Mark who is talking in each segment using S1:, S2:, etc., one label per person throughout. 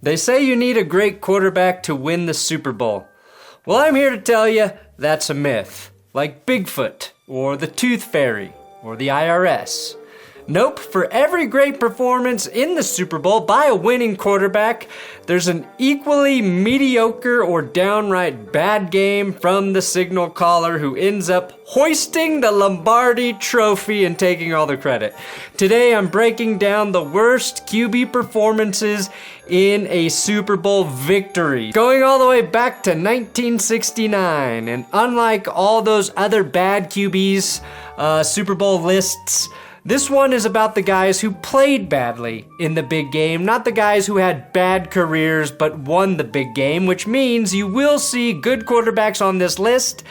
S1: They say you need a great quarterback to win the Super Bowl. Well, I'm here to tell you that's a myth. Like Bigfoot, or the Tooth Fairy, or the IRS. Nope, for every great performance in the Super Bowl by a winning quarterback, there's an equally mediocre or downright bad game from the signal caller who ends up hoisting the Lombardi trophy and taking all the credit. Today I'm breaking down the worst QB performances in a Super Bowl victory, going all the way back to 1969. And unlike all those other bad QBs Super Bowl lists, this one is about the guys who played badly in the big game, not the guys who had bad careers but won the big game, which means you will see good quarterbacks on this list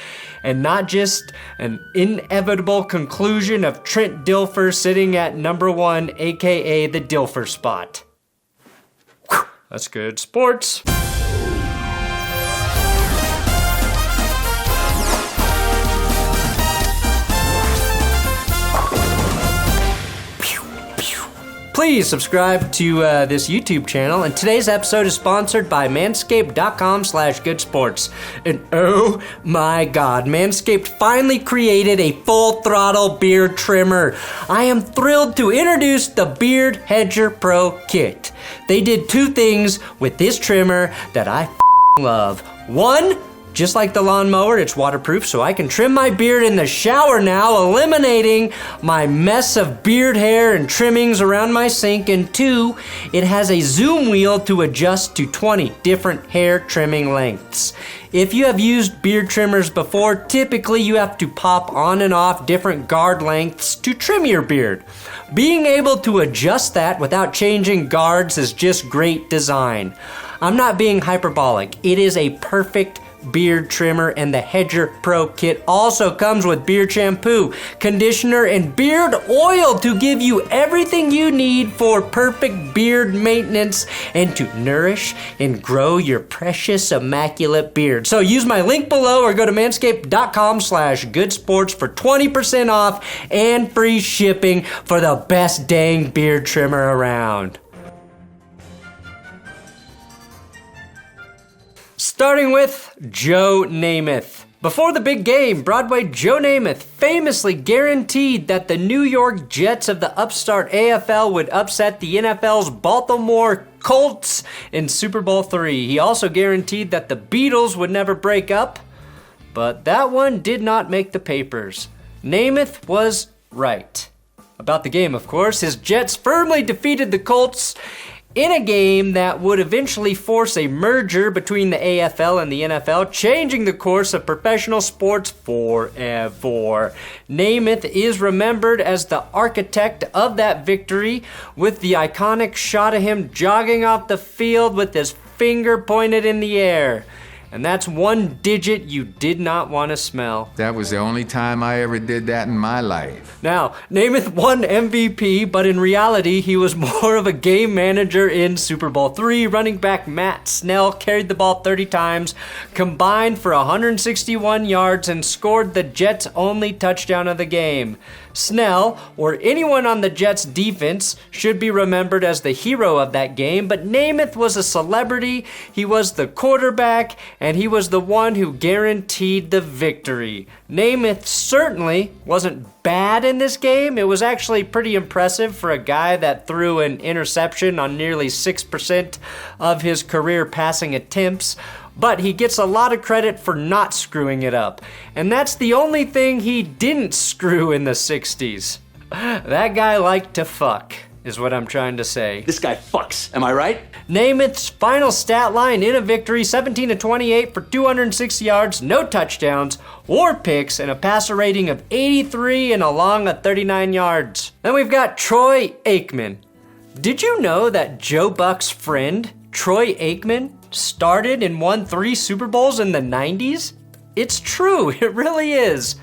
S1: and not just an inevitable conclusion of Trent Dilfer sitting at number 1, aka the Dilfer spot. Whew, that's good sports. Please subscribe to this YouTube channel, and today's episode is sponsored by Manscaped.com/goodsports. And oh my God, Manscaped finally created a full throttle beard trimmer. I am thrilled to introduce the Beard Hedger Pro Kit. They did two things with this trimmer that I love. One, just like the lawnmower, it's waterproof, so I can trim my beard in the shower now, eliminating my mess of beard hair and trimmings around my sink. And two, it has a zoom wheel to adjust to 20 different hair trimming lengths. If you have used beard trimmers before, typically you have to pop on and off different guard lengths to trim your beard. Being able to adjust that without changing guards is just great design. I'm not being hyperbolic. It is a perfect beard trimmer, and the Hedger Pro Kit also comes with beard shampoo, conditioner, and beard oil to give you everything you need for perfect beard maintenance and to nourish and grow your precious immaculate beard. So use my link below or go to manscaped.com/goodsports for 20% off and free shipping for the best dang beard trimmer around. Starting with Joe Namath. Before the big game, Broadway Joe Namath famously guaranteed that the New York Jets of the upstart AFL would upset the NFL's Baltimore Colts in Super Bowl III. He also guaranteed that the Beatles would never break up, but that one did not make the papers. Namath was right. About the game, of course, his Jets firmly defeated the Colts in a game that would eventually force a merger between the AFL and the NFL, changing the course of professional sports forever. Namath is remembered as the architect of that victory, with the iconic shot of him jogging off the field with his finger pointed in the air. And that's one digit you did not want to smell.
S2: That was the only time I ever did that in my life.
S1: Now, Namath won MVP, but in reality, he was more of a game manager in Super Bowl III. Running back Matt Snell carried the ball 30 times, combined for 161 yards, and scored the Jets' only touchdown of the game. Snell, or anyone on the Jets' defense, should be remembered as the hero of that game, but Namath was a celebrity, he was the quarterback, and he was the one who guaranteed the victory. Namath certainly wasn't bad in this game. It was actually pretty impressive for a guy that threw an interception on nearly 6% of his career passing attempts. But he gets a lot of credit for not screwing it up. And that's the only thing he didn't screw in the 60s. That guy liked to fuck, is what I'm trying to say.
S3: This guy fucks, am I right?
S1: Namath's final stat line in a victory, 17-28 for 206 yards, no touchdowns or picks, and a passer rating of 83 and a long of 39 yards. Then we've got Troy Aikman. Did you know that Joe Buck's friend, Troy Aikman, started and won 3 Super Bowls in the 90s? It's true, it really is.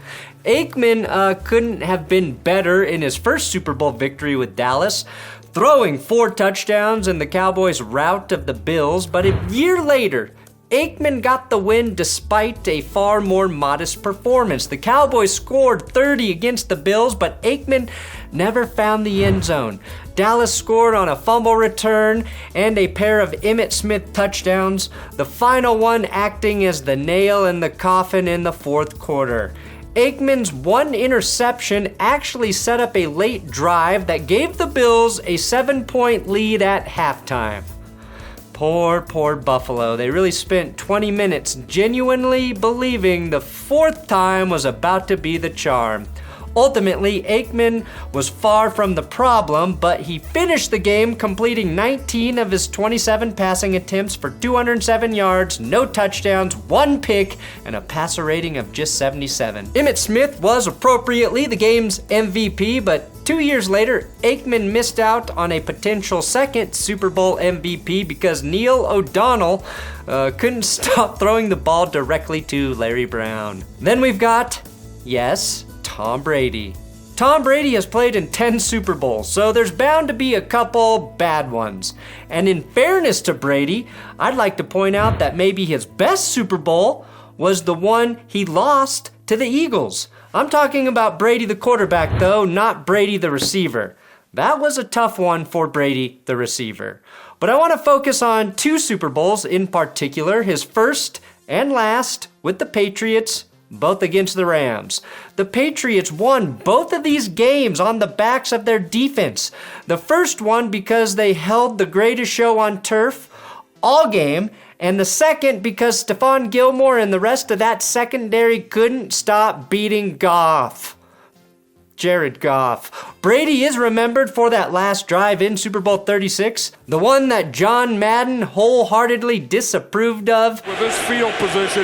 S1: Aikman couldn't have been better in his first Super Bowl victory with Dallas, throwing 4 touchdowns in the Cowboys' rout of the Bills, but a year later, Aikman got the win despite a far more modest performance. The Cowboys scored 30 against the Bills, but Aikman never found the end zone. Dallas scored on a fumble return and a pair of Emmitt Smith touchdowns, the final one acting as the nail in the coffin in the fourth quarter. Aikman's one interception actually set up a late drive that gave the Bills a 7-point lead at halftime. Poor Buffalo. They really spent 20 minutes genuinely believing the fourth time was about to be the charm. Ultimately, Aikman was far from the problem, but he finished the game completing 19 of his 27 passing attempts for 207 yards, no touchdowns, 1 pick, and a passer rating of just 77. Emmitt Smith was appropriately the game's MVP, but 2 years later, Aikman missed out on a potential second Super Bowl MVP because Neil O'Donnell couldn't stop throwing the ball directly to Larry Brown. Then we've got, yes, Tom Brady. Tom Brady has played in 10 Super Bowls, so there's bound to be a couple bad ones. And in fairness to Brady, I'd like to point out that maybe his best Super Bowl was the one he lost to the Eagles. I'm talking about Brady the quarterback though, not Brady the receiver. That was a tough one for Brady the receiver. But I want to focus on 2 Super Bowls in particular, his first and last with the Patriots, both against the Rams. The Patriots won both of these games on the backs of their defense. The first one because they held the greatest show on turf all game, and the second because Stephon Gilmore and the rest of that secondary couldn't stop beating Jared Goff. Brady is remembered for that last drive in Super Bowl 36, the one that John Madden wholeheartedly disapproved of.
S3: With this field position,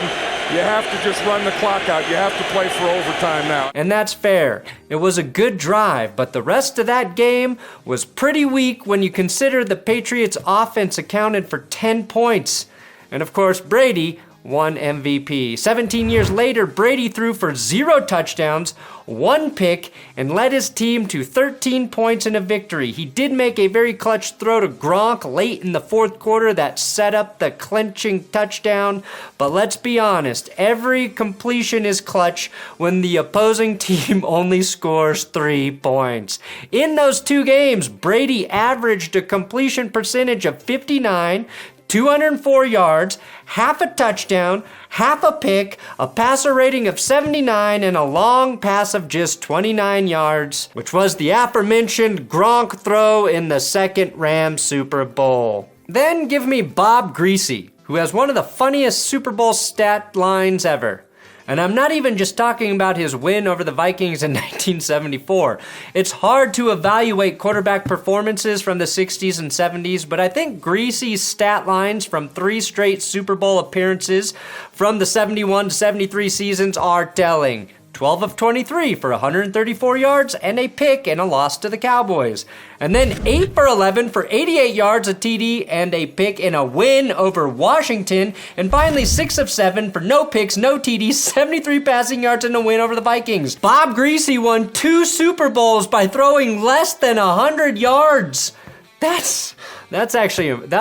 S3: you have to just run the clock out. You have to play for overtime now.
S1: And that's fair. It was a good drive, but the rest of that game was pretty weak when you consider the Patriots' offense accounted for 10 points. And of course, Brady won MVP. 17 years later, Brady threw for 0 touchdowns, 1 pick, and led his team to 13 points in a victory. He did make a very clutch throw to Gronk late in the fourth quarter that set up the clinching touchdown. But let's be honest, every completion is clutch when the opposing team only scores 3 points. In those 2 games, Brady averaged a completion percentage of 59, 204 yards, half a touchdown, half a pick, a passer rating of 79, and a long pass of just 29 yards, which was the aforementioned Gronk throw in the second Rams Super Bowl. Then give me Bob Griese, who has one of the funniest Super Bowl stat lines ever. And I'm not even just talking about his win over the Vikings in 1974. It's hard to evaluate quarterback performances from the 60s and 70s, but I think Griese's stat lines from 3 straight Super Bowl appearances from the 71 to 73 seasons are telling. 12 of 23 for 134 yards and a pick and a loss to the Cowboys. And then 8 for 11 for 88 yards, a TD, and a pick in a win over Washington. And finally 6 of 7 for no picks, no TDs, 73 passing yards, and a win over the Vikings. Bob Griese won 2 Super Bowls by throwing less than 100 yards. That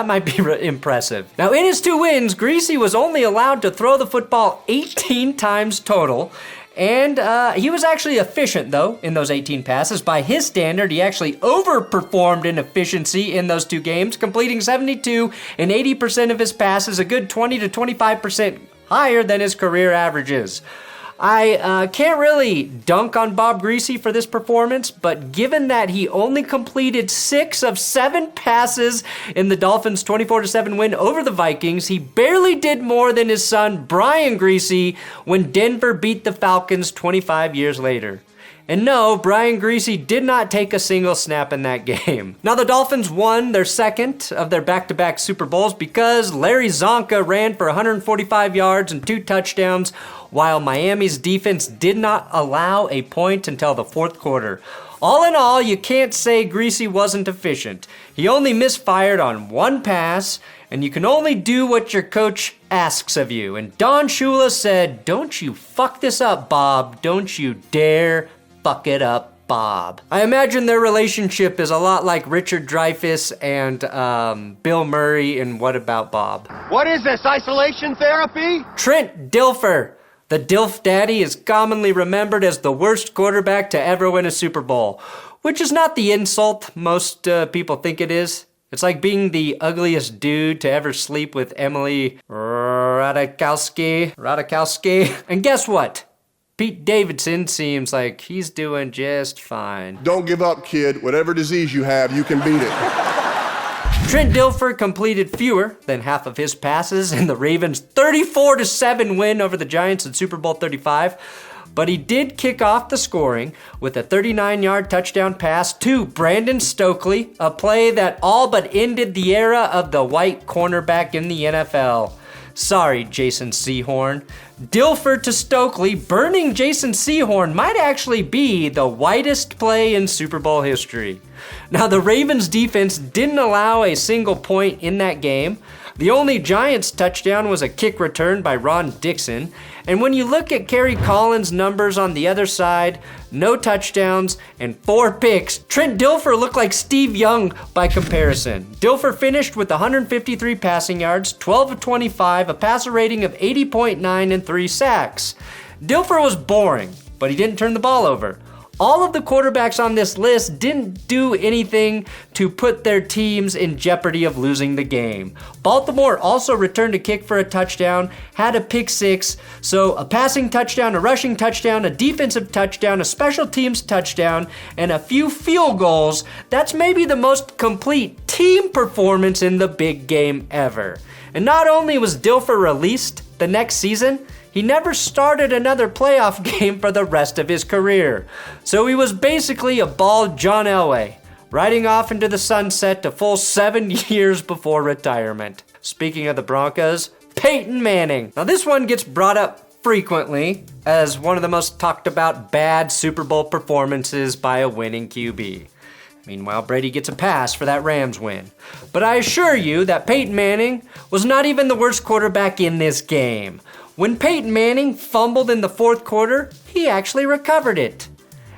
S1: might be impressive. Now, in his 2 wins, Griese was only allowed to throw the football 18 times total. And he was actually efficient, though, in those 18 passes. By his standard, he actually overperformed in efficiency in those 2 games, completing 72 and 80% of his passes, a good 20 to 25% higher than his career averages. I can't really dunk on Bob Griese for this performance, but given that he only completed 6 of 7 passes in the Dolphins' 24-7 win over the Vikings, he barely did more than his son Brian Griese when Denver beat the Falcons 25 years later. And no, Brian Griese did not take a single snap in that game. Now, the Dolphins won their second of their back-to-back Super Bowls because Larry Zonka ran for 145 yards and 2 touchdowns, while Miami's defense did not allow a point until the fourth quarter. All in all, you can't say Griese wasn't efficient. He only misfired on 1 pass, and you can only do what your coach asks of you. And Don Shula said, "Don't you fuck this up, Bob. Don't you dare fuck it up." Bob. I imagine their relationship is a lot like Richard Dreyfuss and Bill Murray in What About Bob?
S4: What is this, isolation therapy?
S1: Trent Dilfer. The Dilf Daddy is commonly remembered as the worst quarterback to ever win a Super Bowl, which is not the insult most people think it is. It's like being the ugliest dude to ever sleep with Emily Ratajkowski. And guess what? Pete Davidson seems like he's doing just fine.
S5: Don't give up, kid. Whatever disease you have, you can beat it.
S1: Trent Dilfer completed fewer than half of his passes in the Ravens' 34-7 win over the Giants in Super Bowl 35, but he did kick off the scoring with a 39-yard touchdown pass to Brandon Stokely, a play that all but ended the era of the white cornerback in the NFL. Sorry, Jason Sehorn. Dilfer to Stokely, burning Jason Sehorn might actually be the whitest play in Super Bowl history. Now, the Ravens defense didn't allow a single point in that game. The only Giants touchdown was a kick return by Ron Dixon. And when you look at Kerry Collins' numbers on the other side, no touchdowns and 4 picks, Trent Dilfer looked like Steve Young by comparison. Dilfer finished with 153 passing yards, 12 of 25, a passer rating of 80.9, and 3 sacks. Dilfer was boring, but he didn't turn the ball over. All of the quarterbacks on this list didn't do anything to put their teams in jeopardy of losing the game. Baltimore also returned a kick for a touchdown, had a pick six, so a passing touchdown, a rushing touchdown, a defensive touchdown, a special teams touchdown, and a few field goals. That's maybe the most complete team performance in the big game ever. And not only was Dilfer released the next season, he never started another playoff game for the rest of his career. So he was basically a bald John Elway, riding off into the sunset a full 7 years before retirement. Speaking of the Broncos, Peyton Manning. Now this one gets brought up frequently as one of the most talked about bad Super Bowl performances by a winning QB. Meanwhile, Brady gets a pass for that Rams win. But I assure you that Peyton Manning was not even the worst quarterback in this game. When Peyton Manning fumbled in the fourth quarter, he actually recovered it.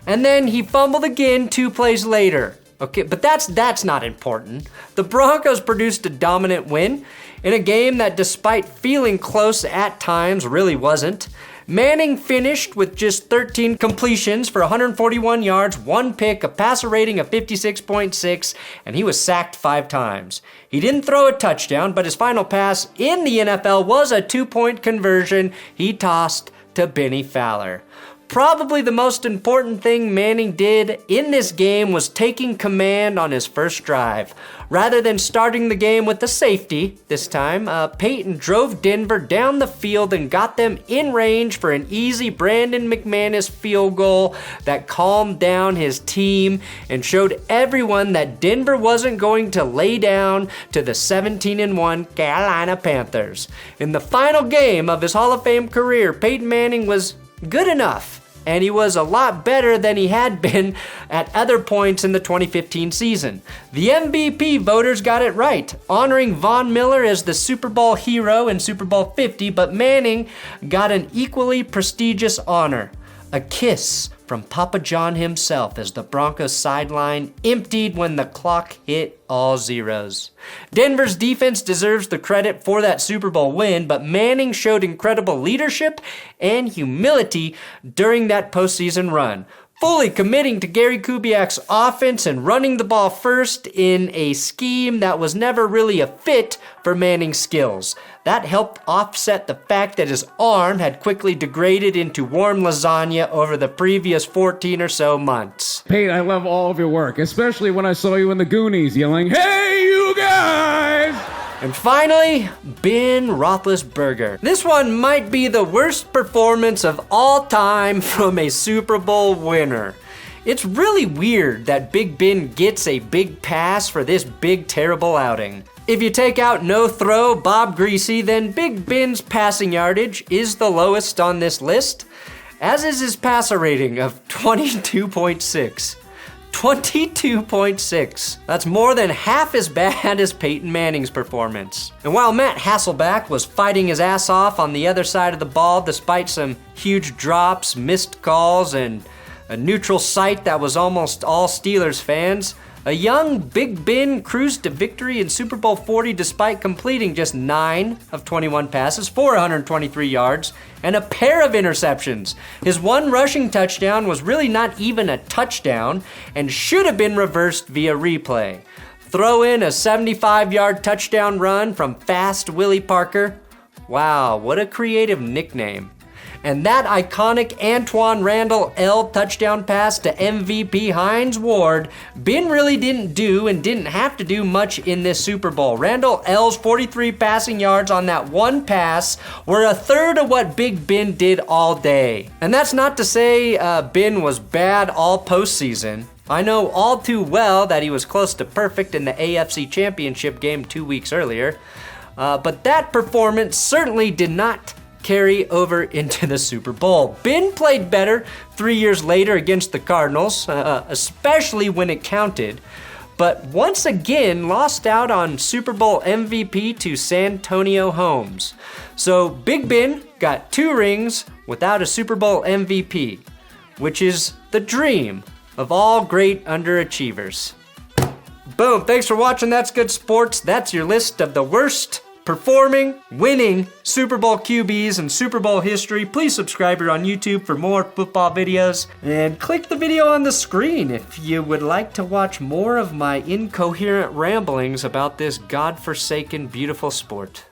S1: And then he fumbled again 2 plays later. Okay, but that's not important. The Broncos produced a dominant win in a game that, despite feeling close at times, really wasn't. Manning finished with just 13 completions for 141 yards, 1 pick, a passer rating of 56.6, and he was sacked 5 times. He didn't throw a touchdown, but his final pass in the NFL was a 2-point conversion he tossed to Benny Fowler. Probably the most important thing Manning did in this game was taking command on his first drive. Rather than starting the game with the safety this time, Peyton drove Denver down the field and got them in range for an easy Brandon McManus field goal that calmed down his team and showed everyone that Denver wasn't going to lay down to the 17-1 Carolina Panthers. In the final game of his Hall of Fame career, Peyton Manning was good enough, and he was a lot better than he had been at other points in the 2015 season. The MVP voters got it right, honoring Von Miller as the Super Bowl hero in Super Bowl 50, but Manning got an equally prestigious honor, a kiss from Papa John himself as the Broncos sideline emptied when the clock hit all zeros. Denver's defense deserves the credit for that Super Bowl win, but Manning showed incredible leadership and humility during that postseason run, fully committing to Gary Kubiak's offense and running the ball first in a scheme that was never really a fit for Manning's skills. That helped offset the fact that his arm had quickly degraded into warm lasagna over the previous 14 or so months.
S6: Peyton, I love all of your work, especially when I saw you in the Goonies yelling, "Hey, you guys!"
S1: And finally, Ben Roethlisberger. This one might be the worst performance of all time from a Super Bowl winner. It's really weird that Big Ben gets a big pass for this big, terrible outing. If you take out no throw Bob Griese, then Big Ben's passing yardage is the lowest on this list, as is his passer rating of 22.6. 22.6. That's more than half as bad as Peyton Manning's performance. And while Matt Hasselbeck was fighting his ass off on the other side of the ball despite some huge drops, missed calls, and a neutral site that was almost all Steelers fans. A young Big Ben cruised to victory in Super Bowl 40 despite completing just 9 of 21 passes for 123 yards and a pair of interceptions. His one rushing touchdown was really not even a touchdown and should have been reversed via replay. Throw in a 75-yard touchdown run from Fast Willie Parker. Wow, what a creative nickname. And that iconic Antoine Randall L touchdown pass to MVP Hines Ward, Ben really didn't do and didn't have to do much in this Super Bowl. Randall L's 43 passing yards on that one pass were a third of what Big Ben did all day. And that's not to say Ben was bad all postseason. I know all too well that he was close to perfect in the AFC Championship game 2 weeks earlier. But that performance certainly did not carry over into the Super Bowl. Ben played better 3 years later against the Cardinals, especially when it counted, but once again lost out on Super Bowl MVP to Santonio Holmes. So Big Ben got 2 rings without a Super Bowl MVP, which is the dream of all great underachievers. Boom, thanks for watching That's Good Sports. That's your list of the worst performing, winning Super Bowl QBs and Super Bowl history. Please subscribe here on YouTube for more football videos and click the video on the screen if you would like to watch more of my incoherent ramblings about this godforsaken beautiful sport.